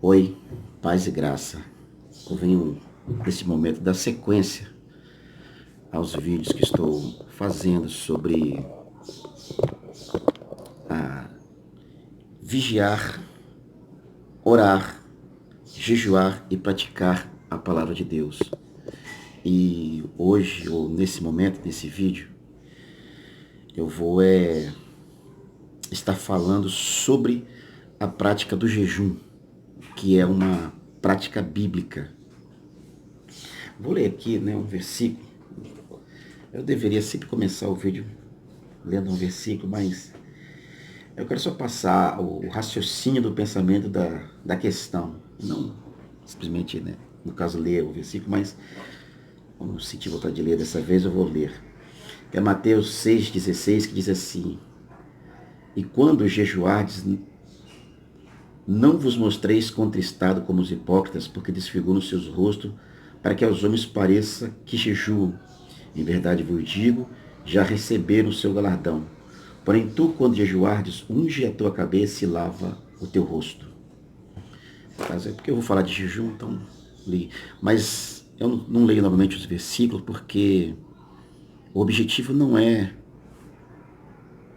Oi, paz e graça. Eu venho nesse momento dar sequência aos vídeos que estou fazendo sobre vigiar, orar, jejuar e praticar a palavra de Deus. E hoje, ou nesse momento, nesse vídeo, eu vou estar falando sobre a prática do jejum, que é uma prática bíblica. Vou ler aqui, um versículo. Eu deveria sempre começar o vídeo lendo um versículo, mas eu quero só passar o raciocínio do pensamento da questão. Não simplesmente, no caso, ler o versículo, mas vamos sentir vontade de ler dessa vez, eu vou ler. É Mateus 6,16, que diz assim: E quando jejuardes, não vos mostreis contristado como os hipócritas, porque desfiguram seus rostos, para que aos homens pareça que jejuam. Em verdade vos digo, já receberam o seu galardão. Porém tu, quando jejuardes, unge a tua cabeça e lava o teu rosto. É porque eu vou falar de jejum, então li. Mas eu não leio novamente os versículos, porque o objetivo não é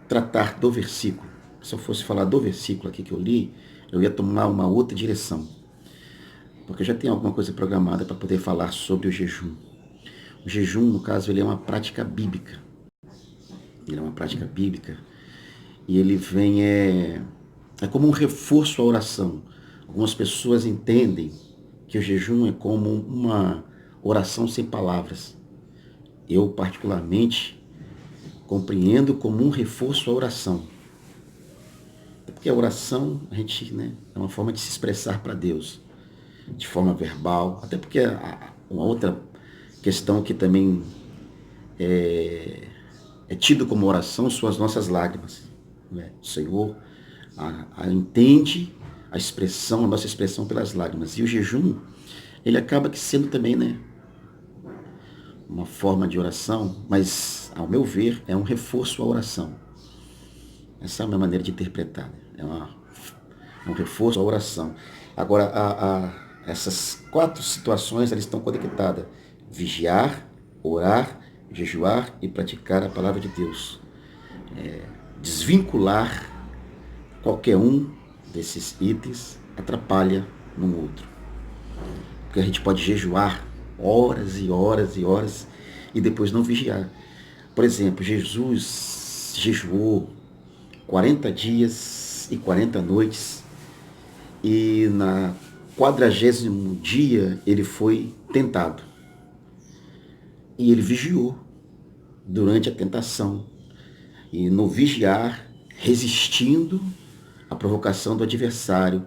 tratar do versículo. Se eu fosse falar do versículo aqui que eu li, eu ia tomar uma outra direção. Porque eu já tenho alguma coisa programada para poder falar sobre o jejum. O jejum, no caso, ele é uma prática bíblica. Ele é uma prática bíblica e ele vem é como um reforço à oração. Algumas pessoas entendem que o jejum é como uma oração sem palavras. Eu, particularmente, compreendo como um reforço à oração. Porque a oração, a gente, é uma forma de se expressar para Deus, de forma verbal. Até porque uma outra questão que também é tido como oração são as nossas lágrimas. O Senhor entende a nossa expressão pelas lágrimas. E o jejum, ele acaba que sendo também, uma forma de oração, mas, ao meu ver, é um reforço à oração. Essa é a minha maneira de interpretar. É um reforço à oração. Agora, essas 4 situações, elas estão conectadas. Vigiar, orar, jejuar e praticar a palavra de Deus. Desvincular qualquer um desses itens atrapalha no outro. Porque a gente pode jejuar horas e horas e horas e depois não vigiar. Por exemplo, Jesus jejuou 40 dias e 40 noites e na 40º dia ele foi tentado. E ele vigiou durante a tentação. E no vigiar, resistindo à provocação do adversário,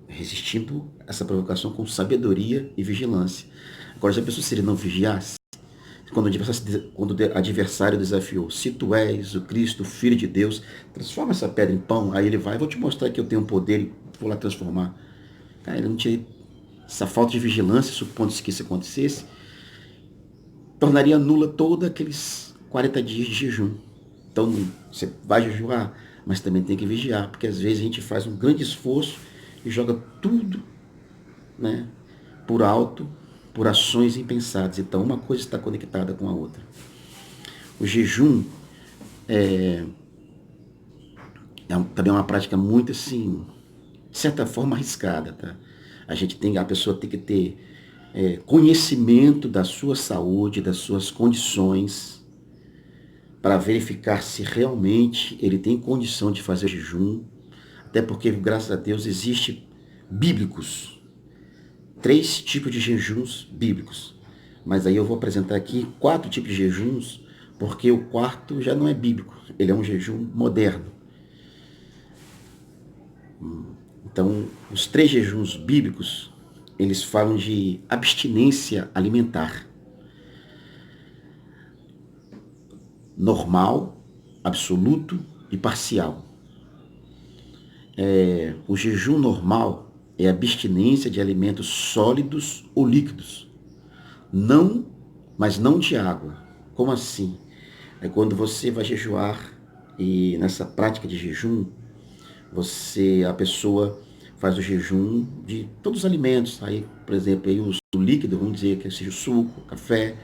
resistindo a essa provocação com sabedoria e vigilância. Agora, já pensou se ele não vigiasse? Quando o adversário desafiou: se tu és o Cristo, o Filho de Deus, transforma essa pedra em pão. Aí ele vai: vou te mostrar que eu tenho poder e vou lá transformar. Cara, ele não tinha essa falta de vigilância, supondo-se que isso acontecesse, tornaria nula todos aqueles 40 dias de jejum. Então, você vai jejuar, mas também tem que vigiar, porque às vezes a gente faz um grande esforço e joga tudo, por alto, por ações impensadas. Então, uma coisa está conectada com a outra. O jejum também é uma prática muito, assim, de certa forma arriscada, tá? A pessoa tem que ter conhecimento da sua saúde, das suas condições, para verificar se realmente ele tem condição de fazer jejum. Até porque, graças a Deus, existem bíblicos, 3 tipos de jejuns bíblicos. Mas aí eu vou apresentar aqui 4 tipos de jejuns, porque o quarto já não é bíblico, ele é um jejum moderno. Então, os 3 jejuns bíblicos, eles falam de abstinência alimentar. Normal, absoluto e parcial. O jejum normal é abstinência de alimentos sólidos ou líquidos. Mas não de água. Como assim? É quando você vai jejuar e nessa prática de jejum, a pessoa faz o jejum de todos os alimentos. Aí, por exemplo, aí o líquido, vamos dizer que seja o suco, o café,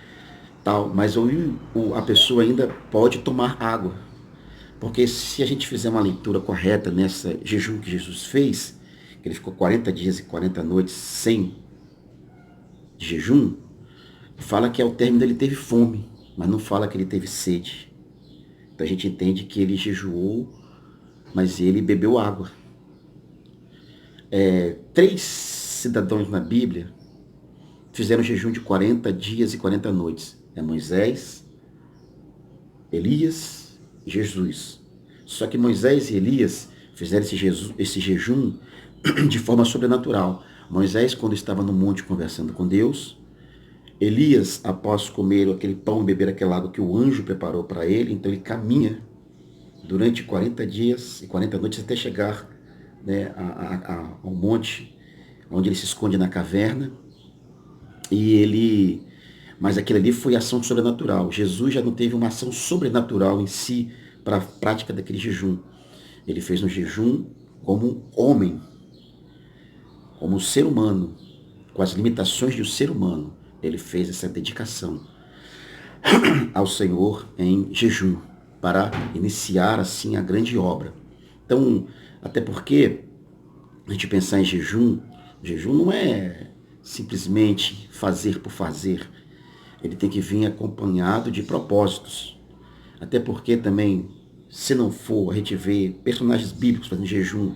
tal. Mas a pessoa ainda pode tomar água. Porque se a gente fizer uma leitura correta nessa jejum que Jesus fez, que ele ficou 40 dias e 40 noites sem jejum, fala que ao término ele teve fome, mas não fala que ele teve sede. Então a gente entende que ele jejuou, mas ele bebeu água. Três cidadãos na Bíblia fizeram jejum de 40 dias e 40 noites. É Moisés, Elias e Jesus. Só que Moisés e Elias fizeram esse jejum de forma sobrenatural. Moisés, quando estava no monte conversando com Deus, Elias, após comer aquele pão e beber aquela água que o anjo preparou para ele, então ele caminha durante 40 dias e 40 noites até chegar, né, ao monte, onde ele se esconde na caverna. Mas aquilo ali foi ação sobrenatural. Jesus já não teve uma ação sobrenatural em si para a prática daquele jejum. Ele fez um jejum como homem, como ser humano, com as limitações de um ser humano. Ele fez essa dedicação ao Senhor em jejum, para iniciar assim a grande obra. Então, até porque a gente pensar em jejum não é simplesmente fazer por fazer. Ele tem que vir acompanhado de propósitos. Até porque também, se não for, a gente vê personagens bíblicos fazendo jejum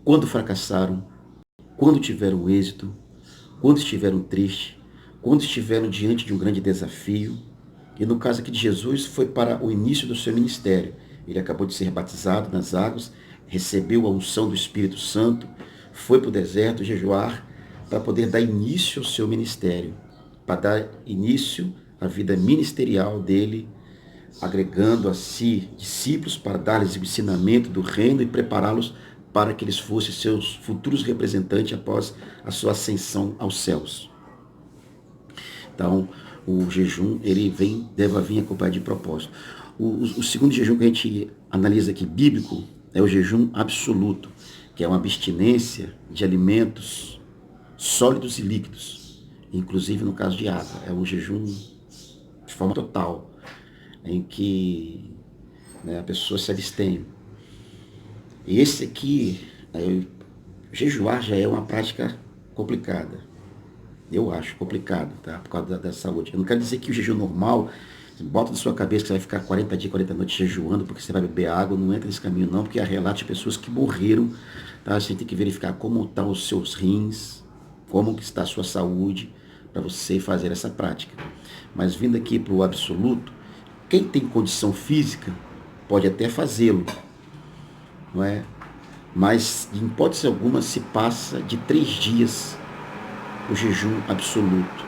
quando fracassaram, quando tiveram êxito, quando estiveram tristes, quando estiveram diante de um grande desafio. E no caso aqui de Jesus, foi para o início do seu ministério. Ele acabou de ser batizado nas águas, recebeu a unção do Espírito Santo, foi para o deserto jejuar para poder dar início ao seu ministério, para dar início à vida ministerial dele, agregando a si discípulos para dar-lhes o ensinamento do reino e prepará-los para que eles fossem seus futuros representantes após a sua ascensão aos céus. Então, o jejum, ele deve vir acompanhado de propósito. O segundo jejum que a gente analisa aqui, bíblico, é o jejum absoluto, que é uma abstinência de alimentos sólidos e líquidos, inclusive no caso de água. É um jejum de forma total, em que, né, a pessoa se abstém. E esse aqui, jejuar já é uma prática complicada. Eu acho complicado, tá? Por causa da saúde. Eu não quero dizer que o jejum normal, bota na sua cabeça que você vai ficar 40 dias, 40 noites jejuando porque você vai beber água. Não entra nesse caminho não, porque há relatos de pessoas que morreram, tá? Você tem que verificar como estão os seus rins, como que está a sua saúde, para você fazer essa prática. Mas vindo aqui para o absoluto, quem tem condição física pode até fazê-lo, não é? Mas, em hipótese alguma, se passa de 3 dias o jejum absoluto.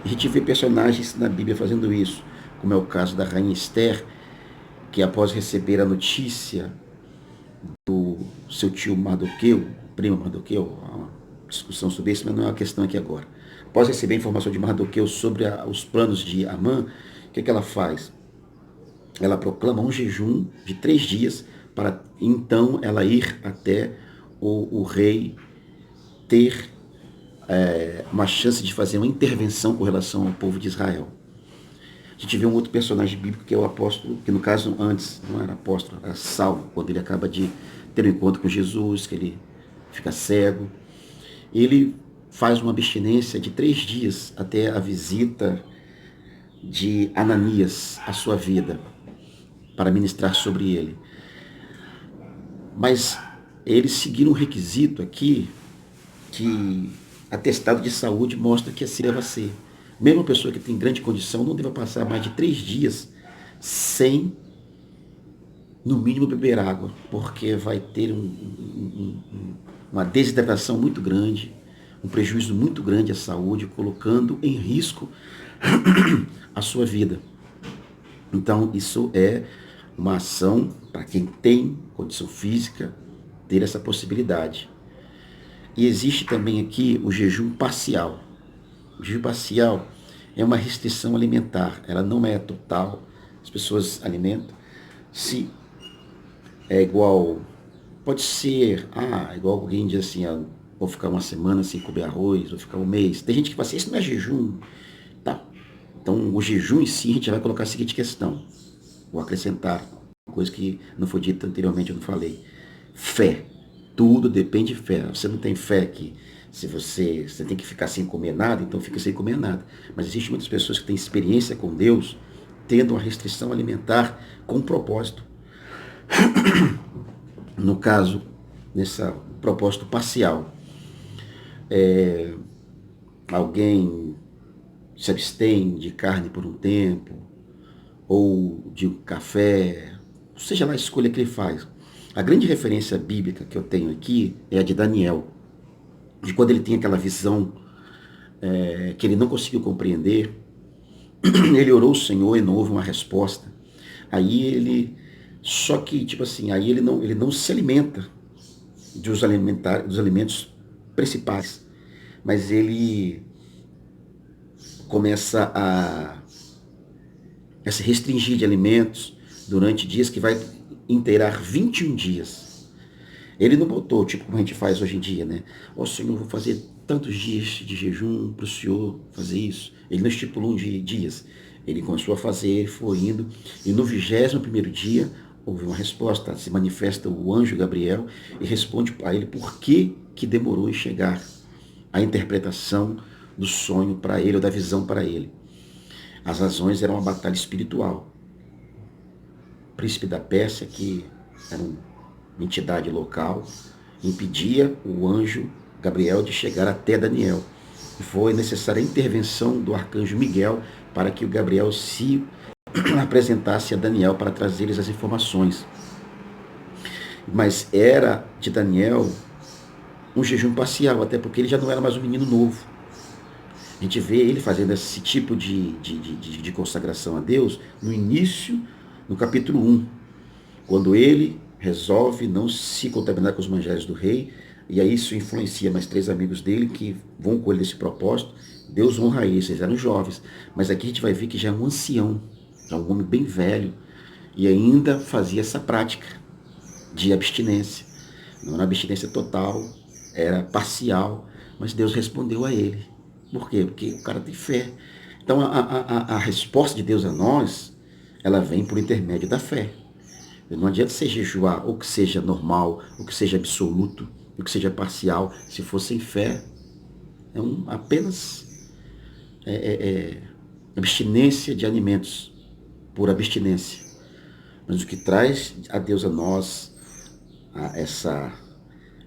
A gente vê personagens na Bíblia fazendo isso, como é o caso da rainha Esther, que após receber a notícia do seu tio Mardoqueu, primo Mardoqueu, há uma discussão sobre isso, mas não é uma questão aqui agora. Após receber a informação de Mardoqueu sobre os planos de Amã, o que ela faz? Ela proclama um jejum de 3 dias para então ela ir até o rei ter uma chance de fazer uma intervenção com relação ao povo de Israel. A gente vê um outro personagem bíblico que é o apóstolo, que no caso antes não era apóstolo, era Saulo, quando ele acaba de ter um encontro com Jesus, que ele fica cego. Ele faz uma abstinência de 3 dias até a visita de Ananias à sua vida, para ministrar sobre ele. Mas eles seguiram um requisito aqui que atestado de saúde mostra que assim deve ser. Mesmo uma pessoa que tem grande condição não deve passar mais de 3 dias sem, no mínimo, beber água, porque vai ter uma desidratação muito grande, um prejuízo muito grande à saúde, colocando em risco a sua vida. Então, isso é uma ação para quem tem condição física ter essa possibilidade. E existe também aqui o jejum parcial. O jejum parcial é uma restrição alimentar, ela não é total. As pessoas alimentam. Se é igual, Pode ser, igual alguém diz assim, vou ficar uma semana sem comer arroz, vou ficar um mês. Tem gente que fala assim, isso não é jejum. Tá. Então, o jejum em si, a gente vai colocar a seguinte questão. Vou acrescentar uma coisa que não foi dita anteriormente, eu não falei. Fé. Tudo depende de fé. Você não tem fé que se você tem que ficar sem comer nada, então fica sem comer nada. Mas existem muitas pessoas que têm experiência com Deus, tendo uma restrição alimentar com um propósito. No caso, nesse propósito parcial. Alguém se abstém de carne por um tempo, ou de café, seja lá a escolha que ele faz. A grande referência bíblica que eu tenho aqui é a de Daniel, de quando ele tem aquela visão que ele não conseguiu compreender, ele orou ao Senhor e não houve uma resposta. Aí ele, só que, tipo assim, aí ele não se alimenta dos alimentos principais, mas ele começa a se restringir de alimentos durante dias que vai inteirar 21 dias. Ele não botou, tipo como a gente faz hoje em dia, né? Ó Senhor, vou fazer tantos dias de jejum para o Senhor fazer isso. Ele não estipulou dias. Ele começou a fazer, foi indo, e no 21º dia houve uma resposta, se manifesta o anjo Gabriel e responde a ele por que demorou em chegar a interpretação do sonho para ele, ou da visão para ele. As razões eram uma batalha espiritual. O príncipe da Pérsia, que era uma entidade local, impedia o anjo Gabriel de chegar até Daniel. E foi necessária a intervenção do arcanjo Miguel para que o Gabriel se apresentasse a Daniel para trazer-lhes as informações. Mas era de Daniel um jejum parcial, até porque ele já não era mais um menino novo. A gente vê ele fazendo esse tipo de consagração a Deus no início, no capítulo 1, quando ele resolve não se contaminar com os manjares do rei, e aí isso influencia mais 3 amigos dele que vão com ele desse propósito. Deus honra eles, eles eram jovens, mas aqui a gente vai ver que já é um ancião, já é um homem bem velho, e ainda fazia essa prática de abstinência. Não era abstinência total, era parcial, mas Deus respondeu a ele. Por quê? Porque o cara tem fé. Então a resposta de Deus a nós, ela vem por intermédio da fé. Não adianta você jejuar, ou que seja normal, ou que seja absoluto, ou que seja parcial. Se for sem fé, é apenas abstinência de alimentos, por abstinência. Mas o que traz a Deus a nós, essa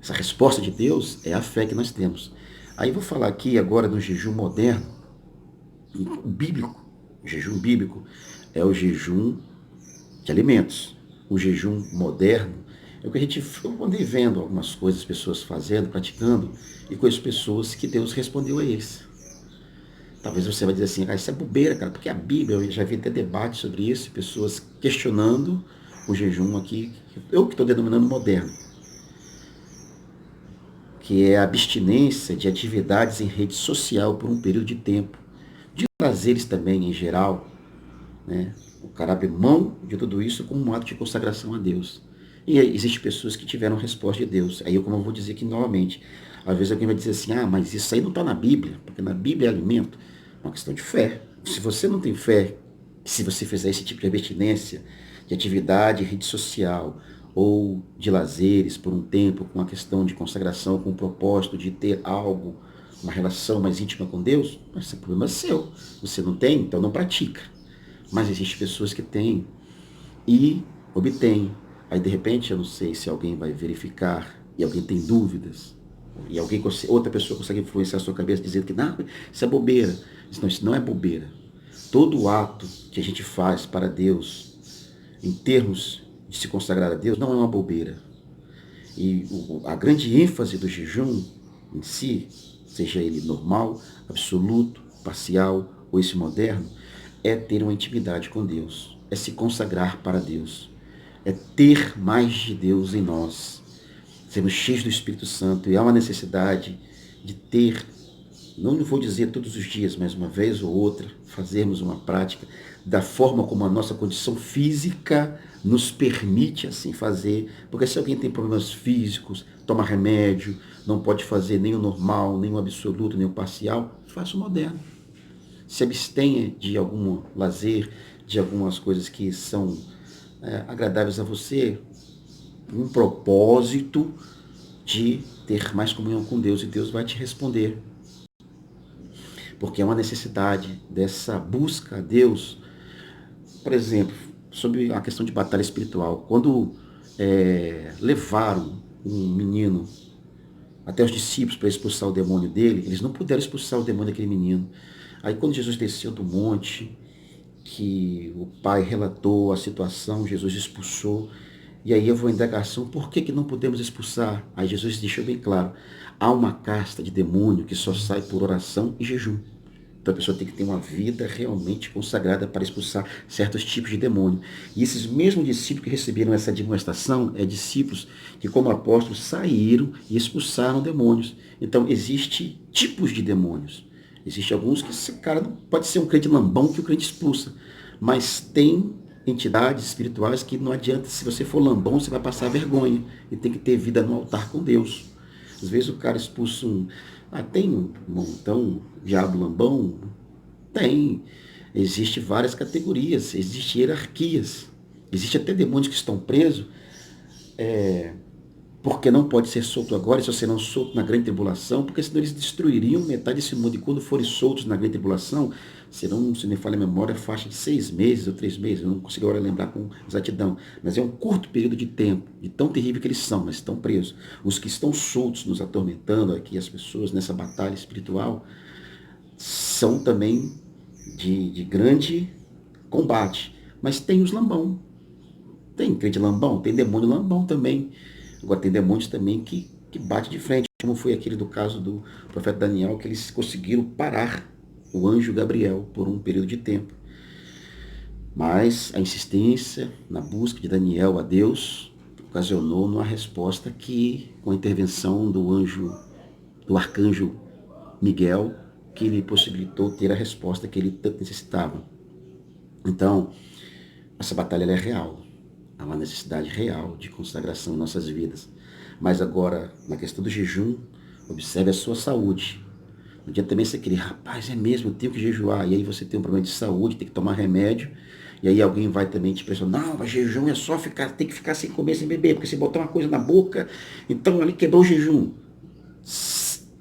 resposta de Deus, é a fé que nós temos. Aí vou falar aqui agora do jejum moderno, bíblico. O jejum bíblico é o jejum de alimentos. O jejum moderno é o que eu andei vendo algumas coisas, pessoas fazendo, praticando, e conheço pessoas que Deus respondeu a eles. Talvez você vai dizer assim, isso é bobeira, cara, porque a Bíblia, eu já vi até debate sobre isso, pessoas questionando o jejum aqui, eu que estou denominando moderno, que é a abstinência de atividades em rede social por um período de tempo, de prazeres também em geral, né? O cara abre mão de tudo isso como um ato de consagração a Deus. E existem pessoas que tiveram resposta de Deus. Aí como eu vou dizer aqui novamente, às vezes alguém vai dizer assim, mas isso aí não está na Bíblia, porque na Bíblia é alimento. É uma questão de fé. Se você não tem fé, se você fizer esse tipo de abstinência, de atividade, rede social, ou de lazeres por um tempo, com a questão de consagração, com o propósito de ter algo, uma relação mais íntima com Deus, esse é problema seu. Você não tem, então não pratica. Mas existem pessoas que têm e obtêm. Aí de repente, eu não sei se alguém vai verificar e alguém tem dúvidas, e outra pessoa consegue influenciar a sua cabeça dizendo que não, isso é bobeira. Não, isso não é bobeira. Todo ato que a gente faz para Deus, em termos de se consagrar a Deus, não é uma bobeira. E a grande ênfase do jejum em si, seja ele normal, absoluto, parcial ou esse moderno, é ter uma intimidade com Deus, é se consagrar para Deus, é ter mais de Deus em nós, sermos cheios do Espírito Santo, e há uma necessidade de ter não vou dizer todos os dias, mas uma vez ou outra, fazermos uma prática da forma como a nossa condição física nos permite assim fazer, porque se alguém tem problemas físicos, toma remédio, não pode fazer nem o normal, nem o absoluto, nem o parcial, faça o moderno. Se abstenha de algum lazer, de algumas coisas que são agradáveis a você, um propósito de ter mais comunhão com Deus, e Deus vai te responder. Porque é uma necessidade dessa busca a Deus. Por exemplo, sobre a questão de batalha espiritual, quando levaram um menino até os discípulos para expulsar o demônio dele, eles não puderam expulsar o demônio daquele menino. Aí quando Jesus desceu do monte, que o pai relatou a situação, Jesus expulsou, e aí houve uma indagação, por que não podemos expulsar? Aí Jesus deixou bem claro, há uma casta de demônio que só sai por oração e jejum. Então a pessoa tem que ter uma vida realmente consagrada para expulsar certos tipos de demônio. E esses mesmos discípulos que receberam essa demonstração, discípulos que como apóstolos saíram e expulsaram demônios. Então existem tipos de demônios. Existem alguns que esse cara não pode ser um crente lambão que o crente expulsa. Mas tem entidades espirituais que não adianta, se você for lambão, você vai passar vergonha. E tem que ter vida no altar com Deus. Às vezes o cara expulsa tem um montão, diabo lambão? Tem. Existem várias categorias, existem hierarquias. Existem até demônios que estão presos, porque não pode ser solto agora, e só serão soltos na grande tribulação, porque senão eles destruiriam metade desse mundo. E quando forem soltos na grande tribulação, serão, se me falha a memória, faixa de 6 meses ou 3 meses, eu não consigo agora lembrar com exatidão, mas é um curto período de tempo, de tão terrível que eles são, mas estão presos. Os que estão soltos, nos atormentando aqui, as pessoas, nessa batalha espiritual, são também de grande combate. Mas tem os lambão, tem crente lambão, tem demônio lambão também. Agora tem demônios também que bate de frente, como foi aquele do caso do profeta Daniel, que eles conseguiram parar o anjo Gabriel por um período de tempo. Mas a insistência na busca de Daniel a Deus ocasionou uma resposta que, com a intervenção do arcanjo Miguel, que lhe possibilitou ter a resposta que ele tanto necessitava. Então, essa batalha é real. Há uma necessidade real de consagração em nossas vidas. Mas agora, na questão do jejum, observe a sua saúde. No dia também você querer, rapaz, é mesmo, eu tenho que jejuar. E aí você tem um problema de saúde, tem que tomar remédio. E aí alguém vai também te pressionar, não, mas jejum é só tem que ficar sem comer, sem beber, porque se botar uma coisa na boca, então ali quebrou o jejum.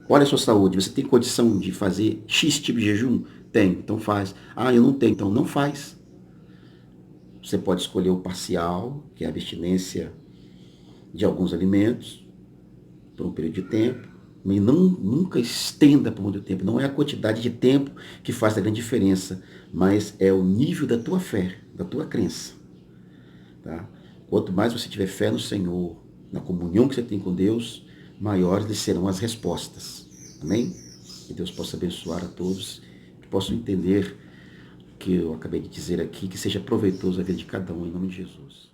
Olha a sua saúde, você tem condição de fazer X tipo de jejum? Tem, então faz. Ah, eu não tenho, então não faz. Você pode escolher o parcial, que é a abstinência de alguns alimentos, por um período de tempo, mas nunca estenda por muito tempo. Não é a quantidade de tempo que faz a grande diferença, mas é o nível da tua fé, da tua crença. Tá? Quanto mais você tiver fé no Senhor, na comunhão que você tem com Deus, maiores serão as respostas. Amém? Que Deus possa abençoar a todos, que possam entender que eu acabei de dizer aqui, que seja proveitoso a vida de cada um, em nome de Jesus.